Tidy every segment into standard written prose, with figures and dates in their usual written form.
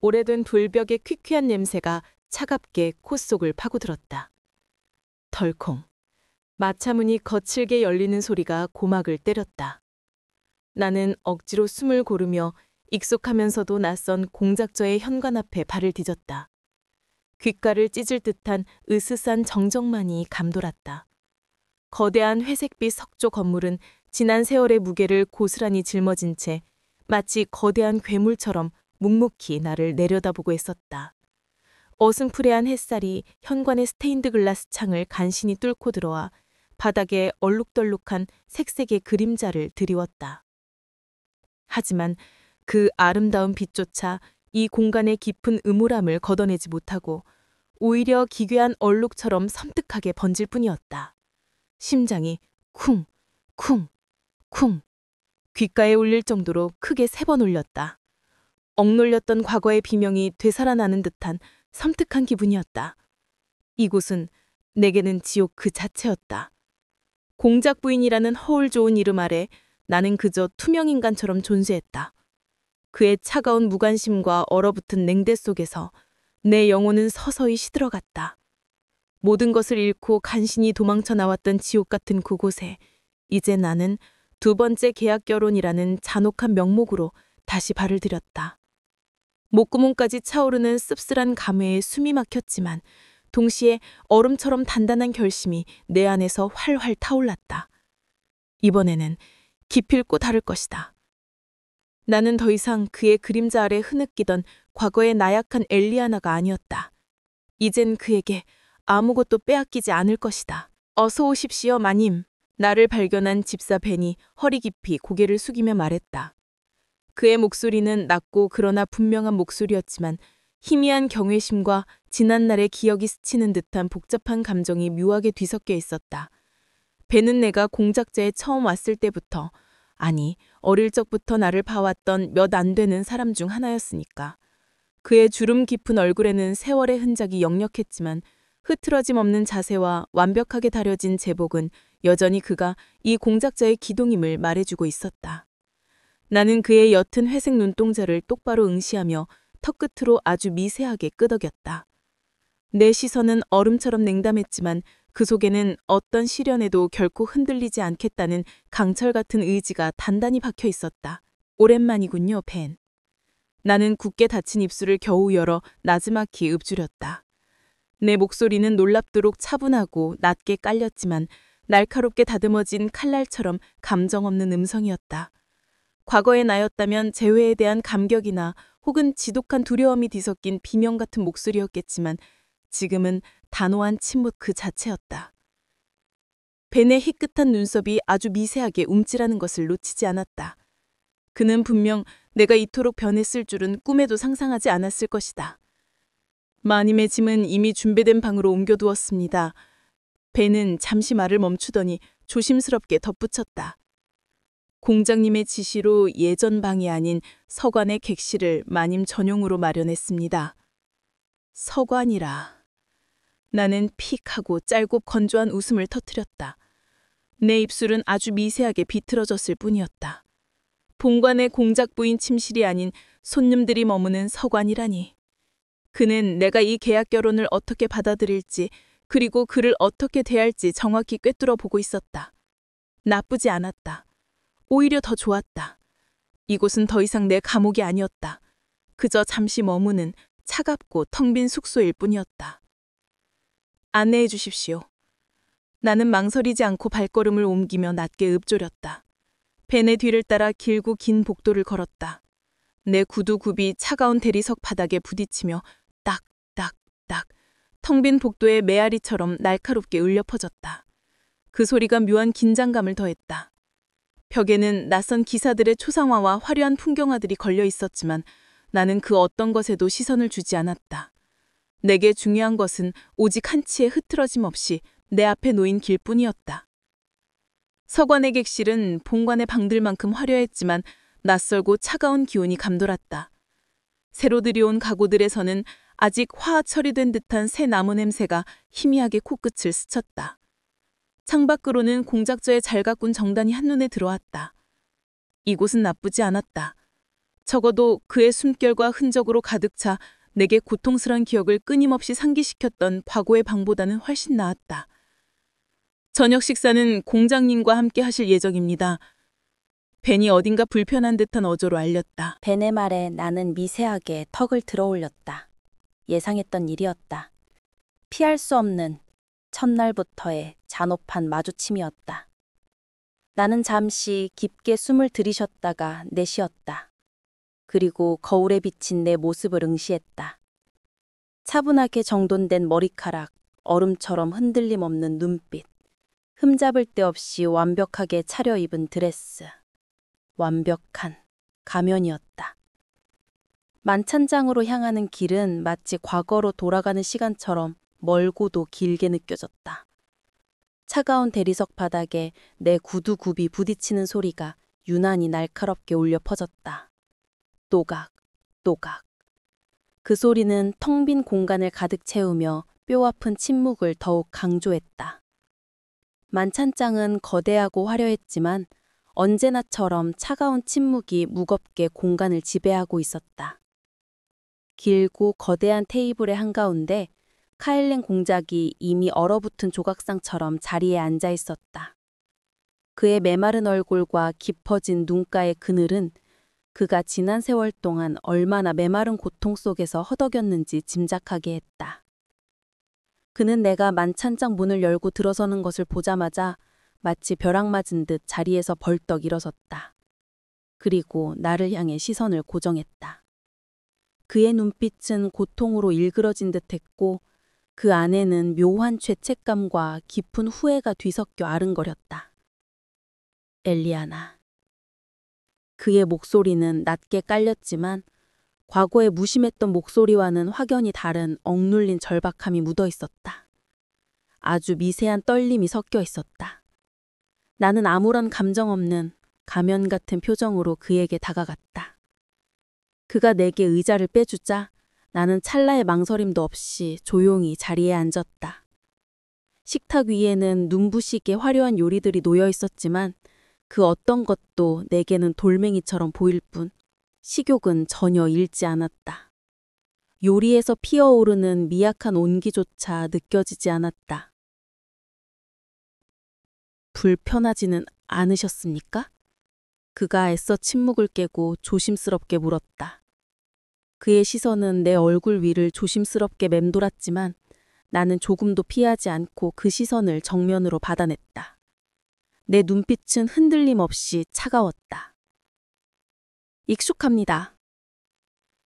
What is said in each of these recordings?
오래된 돌벽의 퀴퀴한 냄새가 차갑게 콧속을 파고들었다. 덜컹. 마차문이 거칠게 열리는 소리가 고막을 때렸다. 나는 억지로 숨을 고르며 익숙하면서도 낯선 공작저의 현관 앞에 발을 디뎠다. 귓가를 찢을 듯한 으스스한 정적만이 감돌았다. 거대한 회색빛 석조 건물은 지난 세월의 무게를 고스란히 짊어진 채 마치 거대한 괴물처럼 묵묵히 나를 내려다보고 있었다. 어슴푸레한 햇살이 현관의 스테인드 글라스 창을 간신히 뚫고 들어와 바닥에 얼룩덜룩한 색색의 그림자를 드리웠다. 하지만 그 아름다운 빛조차 이 공간의 깊은 음울함을 걷어내지 못하고 오히려 기괴한 얼룩처럼 섬뜩하게 번질 뿐이었다. 심장이 쿵, 쿵, 쿵 귓가에 울릴 정도로 크게 3번 울렸다. 억눌렸던 과거의 비명이 되살아나는 듯한 섬뜩한 기분이었다. 이곳은 내게는 지옥 그 자체였다. 공작 부인이라는 허울 좋은 이름 아래 나는 그저 투명인간처럼 존재했다. 그의 차가운 무관심과 얼어붙은 냉대 속에서 내 영혼은 서서히 시들어갔다. 모든 것을 잃고 간신히 도망쳐 나왔던 지옥 같은 그곳에 이제 나는 2번째 계약 결혼이라는 잔혹한 명목으로 다시 발을 들였다. 목구멍까지 차오르는 씁쓸한 감회에 숨이 막혔지만 동시에 얼음처럼 단단한 결심이 내 안에서 활활 타올랐다. 이번에는 기필코 다를 것이다. 나는 더 이상 그의 그림자 아래 흐느끼던 과거의 나약한 엘리아나가 아니었다. 이젠 그에게 아무것도 빼앗기지 않을 것이다. 어서 오십시오, 마님. 나를 발견한 집사 벤이 허리 깊이 고개를 숙이며 말했다. 그의 목소리는 낮고 그러나 분명한 목소리였지만 희미한 경외심과 지난날의 기억이 스치는 듯한 복잡한 감정이 묘하게 뒤섞여 있었다. 벤은 내가 공작자에 처음 왔을 때부터, 아니 어릴 적부터 나를 봐왔던 몇 안 되는 사람 중 하나였으니까. 그의 주름 깊은 얼굴에는 세월의 흔적이 역력했지만 흐트러짐 없는 자세와 완벽하게 다려진 제복은 여전히 그가 이 공작자의 기동임을 말해주고 있었다. 나는 그의 옅은 회색 눈동자를 똑바로 응시하며 턱끝으로 아주 미세하게 끄덕였다. 내 시선은 얼음처럼 냉담했지만 그 속에는 어떤 시련에도 결코 흔들리지 않겠다는 강철 같은 의지가 단단히 박혀 있었다. 오랜만이군요, 벤. 나는 굳게 닫힌 입술을 겨우 열어 나지막히 읊조렸다. 내 목소리는 놀랍도록 차분하고 낮게 깔렸지만 날카롭게 다듬어진 칼날처럼 감정 없는 음성이었다. 과거의 나였다면 재회에 대한 감격이나 혹은 지독한 두려움이 뒤섞인 비명 같은 목소리였겠지만 지금은 단호한 침묵 그 자체였다. 벤의 희끗한 눈썹이 아주 미세하게 움찔하는 것을 놓치지 않았다. 그는 분명 내가 이토록 변했을 줄은 꿈에도 상상하지 않았을 것이다. 마님의 짐은 이미 준비된 방으로 옮겨두었습니다. 벤은 잠시 말을 멈추더니 조심스럽게 덧붙였다. 공장님의 지시로 예전 방이 아닌 서관의 객실을 마님 전용으로 마련했습니다. 서관이라. 나는 픽 하고 짧고 건조한 웃음을 터뜨렸다. 내 입술은 아주 미세하게 비틀어졌을 뿐이었다. 본관의 공작 부인 침실이 아닌 손님들이 머무는 서관이라니. 그는 내가 이 계약 결혼을 어떻게 받아들일지 그리고 그를 어떻게 대할지 정확히 꿰뚫어 보고 있었다. 나쁘지 않았다. 오히려 더 좋았다. 이곳은 더 이상 내 감옥이 아니었다. 그저 잠시 머무는 차갑고 텅 빈 숙소일 뿐이었다. 안내해 주십시오. 나는 망설이지 않고 발걸음을 옮기며 낮게 읊조렸다. 벤의 뒤를 따라 길고 긴 복도를 걸었다. 내 구두굽이 차가운 대리석 바닥에 부딪히며 딱딱딱 텅 빈 복도의 메아리처럼 날카롭게 울려 퍼졌다. 그 소리가 묘한 긴장감을 더했다. 벽에는 낯선 기사들의 초상화와 화려한 풍경화들이 걸려 있었지만 나는 그 어떤 것에도 시선을 주지 않았다. 내게 중요한 것은 오직 한치의 흐트러짐 없이 내 앞에 놓인 길뿐이었다. 서관의 객실은 본관의 방들만큼 화려했지만 낯설고 차가운 기운이 감돌았다. 새로 들여온 가구들에서는 아직 화학 처리된 듯한 새 나무 냄새가 희미하게 코끝을 스쳤다. 창밖으로는 공작저의 잘 가꾼 정단이 한눈에 들어왔다. 이곳은 나쁘지 않았다. 적어도 그의 숨결과 흔적으로 가득 차 내게 고통스러운 기억을 끊임없이 상기시켰던 과거의 방보다는 훨씬 나았다. 저녁 식사는 공장님과 함께 하실 예정입니다. 벤이 어딘가 불편한 듯한 어조로 알렸다. 벤의 말에 나는 미세하게 턱을 들어올렸다. 예상했던 일이었다. 피할 수 없는 첫날부터의 잔혹한 마주침이었다. 나는 잠시 깊게 숨을 들이쉬었다가 내쉬었다. 그리고 거울에 비친 내 모습을 응시했다. 차분하게 정돈된 머리카락, 얼음처럼 흔들림 없는 눈빛, 흠잡을 데 없이 완벽하게 차려입은 드레스. 완벽한 가면이었다. 만찬장으로 향하는 길은 마치 과거로 돌아가는 시간처럼 멀고도 길게 느껴졌다. 차가운 대리석 바닥에 내 구두굽이 부딪히는 소리가 유난히 날카롭게 울려 퍼졌다. 또각, 또각. 그 소리는 텅 빈 공간을 가득 채우며 뼈아픈 침묵을 더욱 강조했다. 만찬장은 거대하고 화려했지만 언제나처럼 차가운 침묵이 무겁게 공간을 지배하고 있었다. 길고 거대한 테이블의 한가운데 카일렌 공작이 이미 얼어붙은 조각상처럼 자리에 앉아 있었다. 그의 메마른 얼굴과 깊어진 눈가의 그늘은 그가 지난 세월 동안 얼마나 메마른 고통 속에서 허덕였는지 짐작하게 했다. 그는 내가 만찬장 문을 열고 들어서는 것을 보자마자 마치 벼락 맞은 듯 자리에서 벌떡 일어섰다. 그리고 나를 향해 시선을 고정했다. 그의 눈빛은 고통으로 일그러진 듯했고 그 안에는 묘한 죄책감과 깊은 후회가 뒤섞여 아른거렸다. 엘리아나. 그의 목소리는 낮게 깔렸지만 과거에 무심했던 목소리와는 확연히 다른 억눌린 절박함이 묻어 있었다. 아주 미세한 떨림이 섞여 있었다. 나는 아무런 감정 없는 가면 같은 표정으로 그에게 다가갔다. 그가 내게 의자를 빼주자 나는 찰나의 망설임도 없이 조용히 자리에 앉았다. 식탁 위에는 눈부시게 화려한 요리들이 놓여 있었지만 그 어떤 것도 내게는 돌멩이처럼 보일 뿐 식욕은 전혀 잃지 않았다. 요리에서 피어오르는 미약한 온기조차 느껴지지 않았다. 불편하지는 않으셨습니까? 그가 애써 침묵을 깨고 조심스럽게 물었다. 그의 시선은 내 얼굴 위를 조심스럽게 맴돌았지만 나는 조금도 피하지 않고 그 시선을 정면으로 받아냈다. 내 눈빛은 흔들림 없이 차가웠다. 익숙합니다.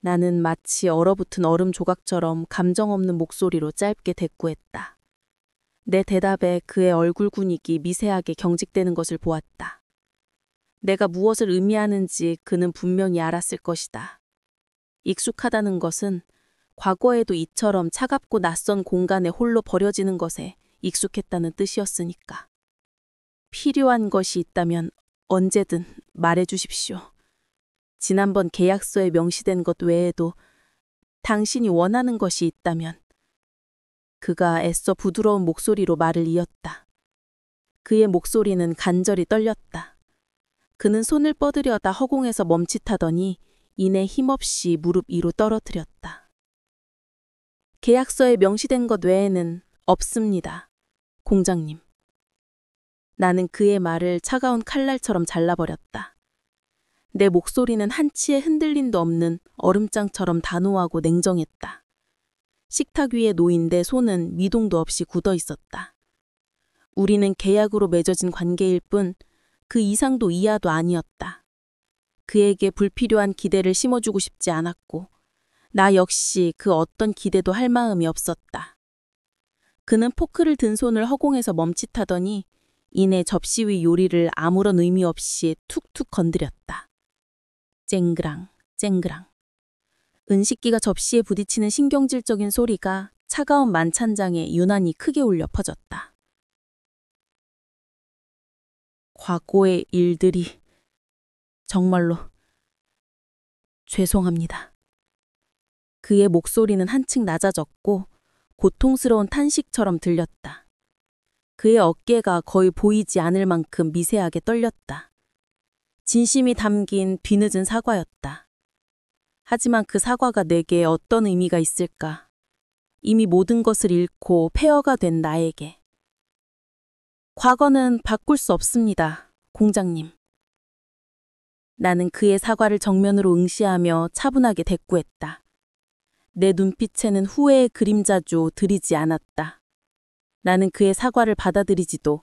나는 마치 얼어붙은 얼음 조각처럼 감정 없는 목소리로 짧게 대꾸했다. 내 대답에 그의 얼굴 군익이 미세하게 경직되는 것을 보았다. 내가 무엇을 의미하는지 그는 분명히 알았을 것이다. 익숙하다는 것은 과거에도 이처럼 차갑고 낯선 공간에 홀로 버려지는 것에 익숙했다는 뜻이었으니까. 필요한 것이 있다면 언제든 말해 주십시오. 지난번 계약서에 명시된 것 외에도 당신이 원하는 것이 있다면. 그가 애써 부드러운 목소리로 말을 이었다. 그의 목소리는 간절히 떨렸다. 그는 손을 뻗으려다 허공에서 멈칫하더니 이내 힘없이 무릎 위로 떨어뜨렸다. 계약서에 명시된 것 외에는 없습니다. 공장님. 나는 그의 말을 차가운 칼날처럼 잘라버렸다. 내 목소리는 한치의 흔들림도 없는 얼음장처럼 단호하고 냉정했다. 식탁 위에 놓인 내 손은 미동도 없이 굳어 있었다. 우리는 계약으로 맺어진 관계일 뿐 그 이상도 이하도 아니었다. 그에게 불필요한 기대를 심어주고 싶지 않았고 나 역시 그 어떤 기대도 할 마음이 없었다. 그는 포크를 든 손을 허공에서 멈칫하더니 이내 접시 위 요리를 아무런 의미 없이 툭툭 건드렸다. 쨍그랑 쨍그랑. 은식기가 접시에 부딪히는 신경질적인 소리가 차가운 만찬장에 유난히 크게 울려 퍼졌다. 과거의 일들이 정말로 죄송합니다. 그의 목소리는 한층 낮아졌고 고통스러운 탄식처럼 들렸다. 그의 어깨가 거의 보이지 않을 만큼 미세하게 떨렸다. 진심이 담긴 뒤늦은 사과였다. 하지만 그 사과가 내게 어떤 의미가 있을까? 이미 모든 것을 잃고 폐허가 된 나에게. 과거는 바꿀 수 없습니다, 공장님. 나는 그의 사과를 정면으로 응시하며 차분하게 대꾸했다. 내 눈빛에는 후회의 그림자조 들이지 않았다. 나는 그의 사과를 받아들이지도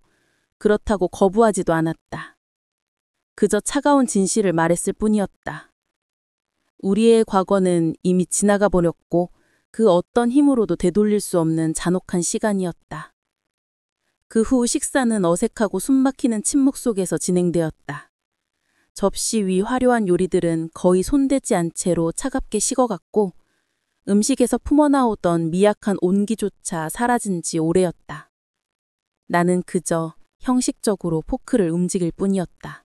그렇다고 거부하지도 않았다. 그저 차가운 진실을 말했을 뿐이었다. 우리의 과거는 이미 지나가 버렸고 그 어떤 힘으로도 되돌릴 수 없는 잔혹한 시간이었다. 그 후 식사는 어색하고 숨막히는 침묵 속에서 진행되었다. 접시 위 화려한 요리들은 거의 손대지 않은 채로 차갑게 식어갔고 음식에서 품어나오던 미약한 온기조차 사라진 지 오래였다. 나는 그저 형식적으로 포크를 움직일 뿐이었다.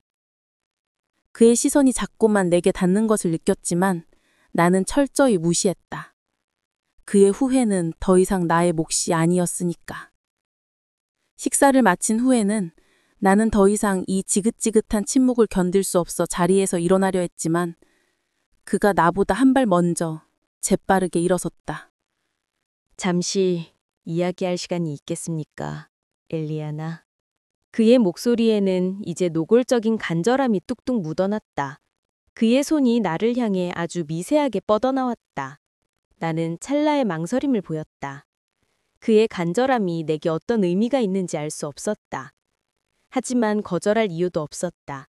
그의 시선이 자꾸만 내게 닿는 것을 느꼈지만 나는 철저히 무시했다. 그의 후회는 더 이상 나의 몫이 아니었으니까. 식사를 마친 후에는 나는 더 이상 이 지긋지긋한 침묵을 견딜 수 없어 자리에서 일어나려 했지만 그가 나보다 한 발 먼저 재빠르게 일어섰다. 잠시 이야기할 시간이 있겠습니까, 엘리아나? 그의 목소리에는 이제 노골적인 간절함이 뚝뚝 묻어났다. 그의 손이 나를 향해 아주 미세하게 뻗어나왔다. 나는 찰나의 망설임을 보였다. 그의 간절함이 내게 어떤 의미가 있는지 알 수 없었다. 하지만 거절할 이유도 없었다.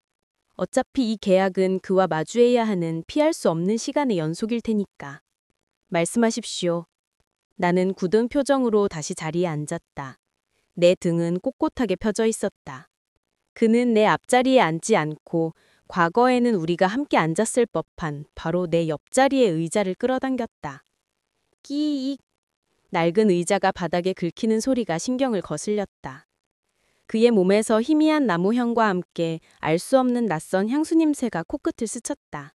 어차피 이 계약은 그와 마주해야 하는 피할 수 없는 시간의 연속일 테니까. 말씀하십시오. 나는 굳은 표정으로 다시 자리에 앉았다. 내 등은 꼿꼿하게 펴져 있었다. 그는 내 앞자리에 앉지 않고 과거에는 우리가 함께 앉았을 법한 바로 내 옆자리의 의자를 끌어당겼다. 끼익. 낡은 의자가 바닥에 긁히는 소리가 신경을 거슬렸다. 그의 몸에서 희미한 나무향과 함께 알 수 없는 낯선 향수 냄새가 코끝을 스쳤다.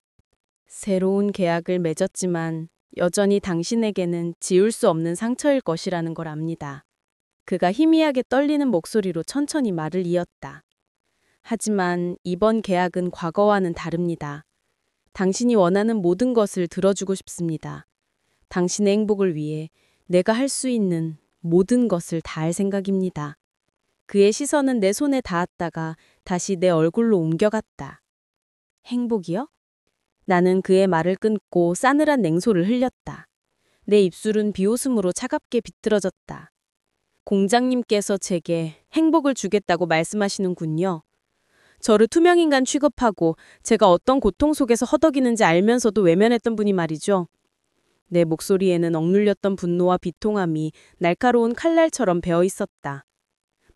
새로운 계약을 맺었지만 여전히 당신에게는 지울 수 없는 상처일 것이라는 걸 압니다. 그가 희미하게 떨리는 목소리로 천천히 말을 이었다. 하지만 이번 계약은 과거와는 다릅니다. 당신이 원하는 모든 것을 들어주고 싶습니다. 당신의 행복을 위해 내가 할 수 있는 모든 것을 다할 생각입니다. 그의 시선은 내 손에 닿았다가 다시 내 얼굴로 옮겨갔다. 행복이요? 나는 그의 말을 끊고 싸늘한 냉소를 흘렸다. 내 입술은 비웃음으로 차갑게 비틀어졌다. 공장님께서 제게 행복을 주겠다고 말씀하시는군요. 저를 투명인간 취급하고 제가 어떤 고통 속에서 허덕이는지 알면서도 외면했던 분이 말이죠. 내 목소리에는 억눌렸던 분노와 비통함이 날카로운 칼날처럼 배어 있었다.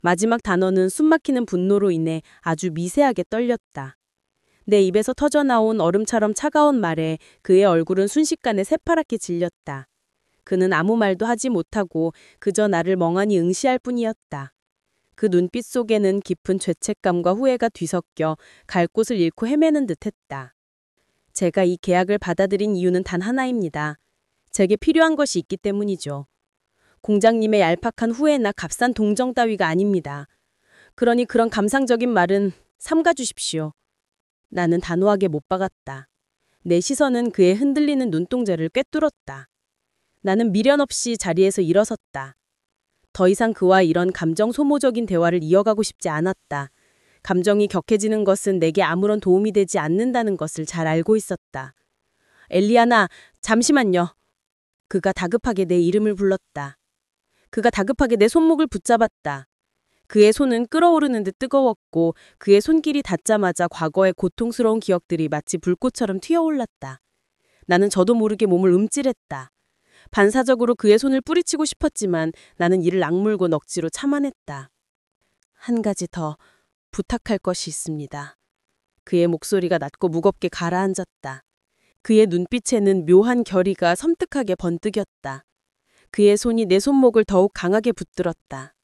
마지막 단어는 숨막히는 분노로 인해 아주 미세하게 떨렸다. 내 입에서 터져나온 얼음처럼 차가운 말에 그의 얼굴은 순식간에 새파랗게 질렸다. 그는 아무 말도 하지 못하고 그저 나를 멍하니 응시할 뿐이었다. 그 눈빛 속에는 깊은 죄책감과 후회가 뒤섞여 갈 곳을 잃고 헤매는 듯했다. 제가 이 계약을 받아들인 이유는 단 하나입니다. 제게 필요한 것이 있기 때문이죠. 공장님의 얄팍한 후회나 값싼 동정 따위가 아닙니다. 그러니 그런 감상적인 말은 삼가 주십시오. 나는 단호하게 못 박았다. 내 시선은 그의 흔들리는 눈동자를 꿰뚫었다. 나는 미련 없이 자리에서 일어섰다. 더 이상 그와 이런 감정 소모적인 대화를 이어가고 싶지 않았다. 감정이 격해지는 것은 내게 아무런 도움이 되지 않는다는 것을 잘 알고 있었다. 엘리아나, 잠시만요. 그가 다급하게 내 이름을 불렀다. 그가 다급하게 내 손목을 붙잡았다. 그의 손은 끓어오르는 듯 뜨거웠고 그의 손길이 닿자마자 과거의 고통스러운 기억들이 마치 불꽃처럼 튀어올랐다. 나는 저도 모르게 몸을 움찔했다. 반사적으로 그의 손을 뿌리치고 싶었지만 나는 이를 악물고 넋지로 참아냈다. 한 가지 더 부탁할 것이 있습니다. 그의 목소리가 낮고 무겁게 가라앉았다. 그의 눈빛에는 묘한 결의가 섬뜩하게 번뜩였다. 그의 손이 내 손목을 더욱 강하게 붙들었다.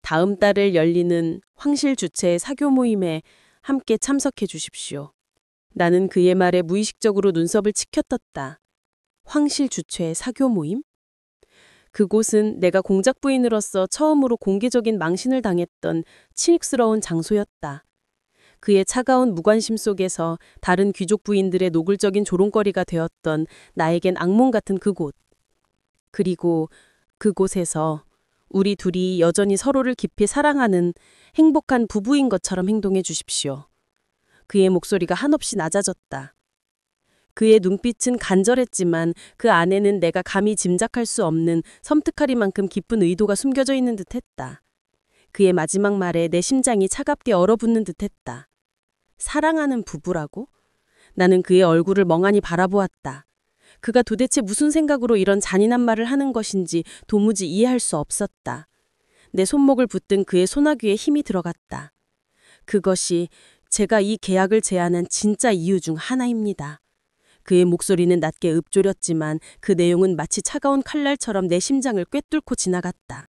다음 달을 열리는 황실 주최의 사교 모임에 함께 참석해 주십시오. 나는 그의 말에 무의식적으로 눈썹을 치켜떴다. 황실 주최의 사교 모임? 그곳은 내가 공작 부인으로서 처음으로 공개적인 망신을 당했던 치닉스러운 장소였다. 그의 차가운 무관심 속에서 다른 귀족 부인들의 노골적인 조롱거리가 되었던 나에겐 악몽 같은 그곳. 그리고 그곳에서 우리 둘이 여전히 서로를 깊이 사랑하는 행복한 부부인 것처럼 행동해 주십시오. 그의 목소리가 한없이 낮아졌다. 그의 눈빛은 간절했지만 그 안에는 내가 감히 짐작할 수 없는 섬뜩하리만큼 깊은 의도가 숨겨져 있는 듯했다. 그의 마지막 말에 내 심장이 차갑게 얼어붙는 듯했다. 사랑하는 부부라고? 나는 그의 얼굴을 멍하니 바라보았다. 그가 도대체 무슨 생각으로 이런 잔인한 말을 하는 것인지 도무지 이해할 수 없었다. 내 손목을 붙든 그의 소나귀에 힘이 들어갔다. 그것이 제가 이 계약을 제안한 진짜 이유 중 하나입니다. 그의 목소리는 낮게 읊조렸지만 그 내용은 마치 차가운 칼날처럼 내 심장을 꿰뚫고 지나갔다.